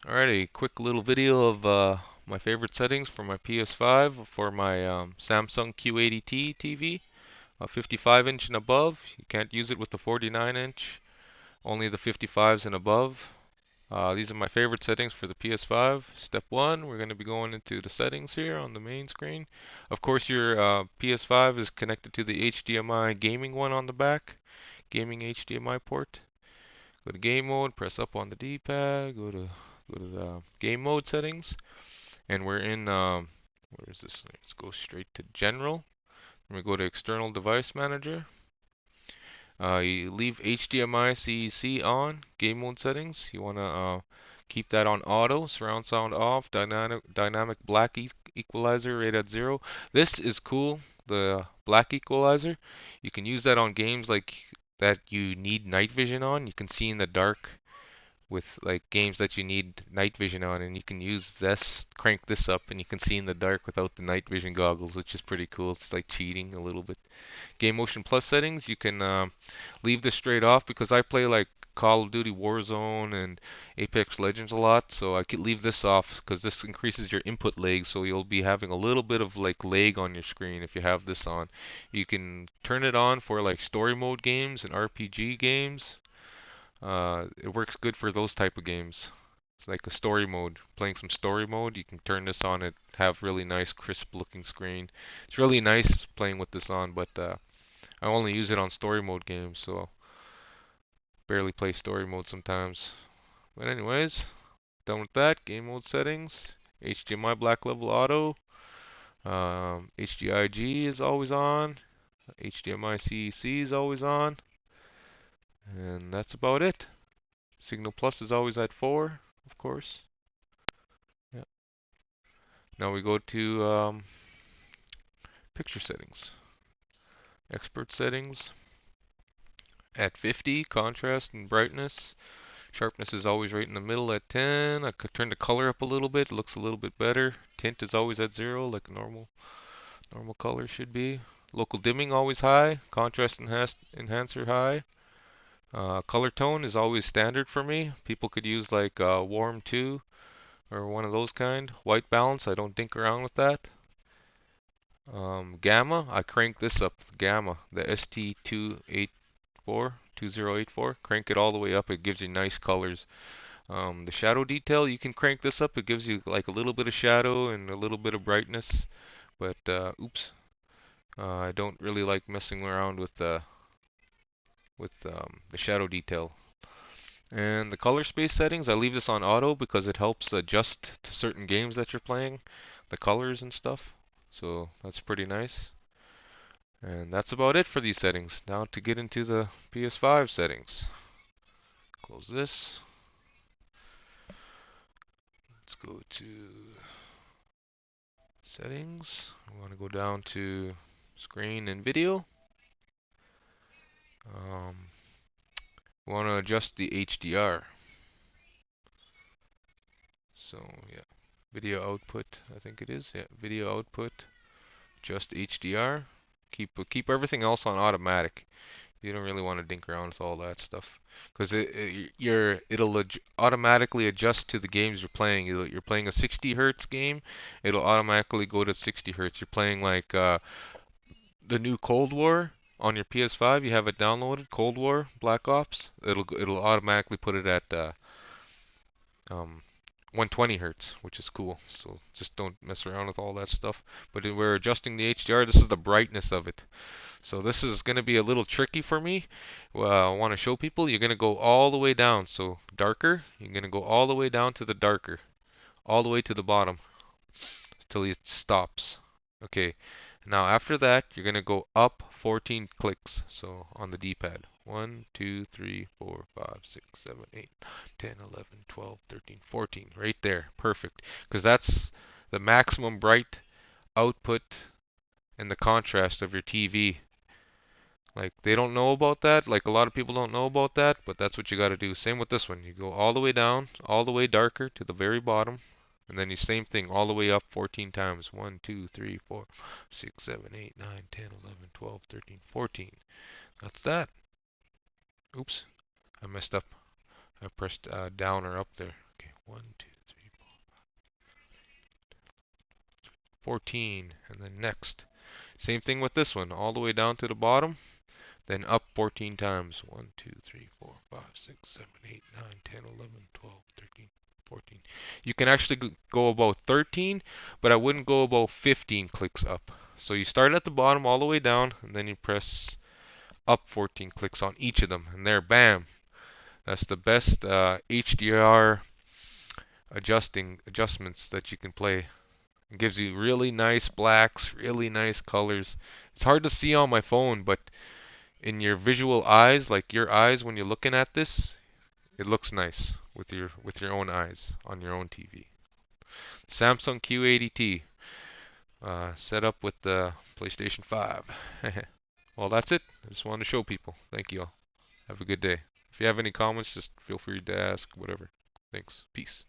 Alright, a quick little video of my favorite settings for my PS5 for my Samsung Q80T TV, 55-inch and above. You can't use it with the 49-inch, only the 55s and above. These are my favorite settings for the PS5. Step 1, we're going to be going into the settings here on the main screen. Of course, your PS5 is connected to the HDMI gaming one on the back, gaming HDMI port. Go to game mode, press up on the D-pad, go to the game mode settings, and we're in where is this? Let's go straight to general. And we go to external device manager. You leave HDMI CEC on, game mode settings. You want to keep that on auto, surround sound off, dynamic black equalizer rate at 0. This is cool, the black equalizer. You can use that on games like that you need night vision on. You can see in the dark with like games that you need night vision on, and you can use this, crank this up, and you can see in the dark without the night vision goggles, which is pretty cool. It's like cheating a little bit. Game Motion Plus settings, you can leave this straight off because I play like Call of Duty Warzone and Apex Legends a lot, so I could leave this off because this increases your input lag, so you'll be having a little bit of like lag on your screen if you have this on. You can turn it on for like story mode games and RPG games. It works good for those type of games. It's like a story mode. Playing some story mode, you can turn this on and have really nice, crisp looking screen. It's really nice playing with this on, but I only use it on story mode games, so barely play story mode sometimes. But anyways, done with that. Game mode settings. HDMI black level auto. HDIG is always on. HDMI CEC is always on. And that's about it. Signal Plus is always at 4, of course. Yeah. Now we go to picture settings. Expert settings. At 50, contrast and brightness. Sharpness is always right in the middle at 10. I could turn the color up a little bit. It looks a little bit better. Tint is always at 0, like a normal color should be. Local dimming always high. Contrast enhancer high. Color tone is always standard for me. People could use like warm 2 or one of those kind. White balance, I don't dink around with that. Gamma, I crank this up. Gamma, the ST284, 2084. Crank it all the way up. It gives you nice colors. The shadow detail, you can crank this up. It gives you like a little bit of shadow and a little bit of brightness. But oops, I don't really like messing around with the shadow detail. And the color space settings, I leave this on auto because it helps adjust to certain games that you're playing, the colors and stuff. So that's pretty nice. And that's about it for these settings. Now to get into the PS5 settings. Close this. Let's go to settings. We want to go down to screen and video. Um, we want to adjust the HDR. So yeah, video output, I think it is. Yeah, video output, just HDR. Keep everything else on automatic. You don't really want to dink around with all that stuff because it'll automatically adjust to the games you're playing. You're playing a 60 hertz game, it'll automatically go to 60 hertz. You're playing like the new Cold War on your PS5. You have it downloaded, Cold War Black Ops. It'll automatically put it at um, 120 hertz, which is cool. So just don't mess around with all that stuff. But we're adjusting the HDR. This is the brightness of it. So this is going to be a little tricky for me. I want to show people. You're going to go all the way down. So darker. You're going to go all the way down to the darker. All the way to the bottom till it stops. Okay. Now after that, you're going to go up 14 clicks. So on the D-pad. 1, 2, 3, 4, 5, 6, 7, 8, 10, 11, 12, 13, 14. Right there. Perfect. Because that's the maximum bright output and the contrast of your TV. Like they don't know about that. Like a lot of people don't know about that, but that's what you got to do. Same with this one. You go all the way down, all the way darker to the very bottom, and then you same thing all the way up 14 times. 1, 2, 3, 4, 6, 7, 8, 9, 10, 11, 12, 13, 14. That's that. Oops, I messed up. I pressed down or up there. Okay, 1, 2, 3, 14, and then next. Same thing with this one, all the way down to the bottom, then up 14 times. 1, 2, 3, 4, 5, 6, 7, 8, 9, 10, 11, 12, 13, 14. You can actually go about 13, but I wouldn't go about 15 clicks up. So you start at the bottom all the way down, and then you press up 14 clicks on each of them, and there, bam. That's the best HDR adjustments that you can play. It gives you really nice blacks, really nice colors. It's hard to see on my phone, but in your visual eyes, like your eyes when you're looking at this, it looks nice with your own eyes on your own TV. Samsung Q80T, set up with the PlayStation 5. Well, that's it. I just wanted to show people. Thank you all. Have a good day. If you have any comments, just feel free to ask, whatever. Thanks. Peace.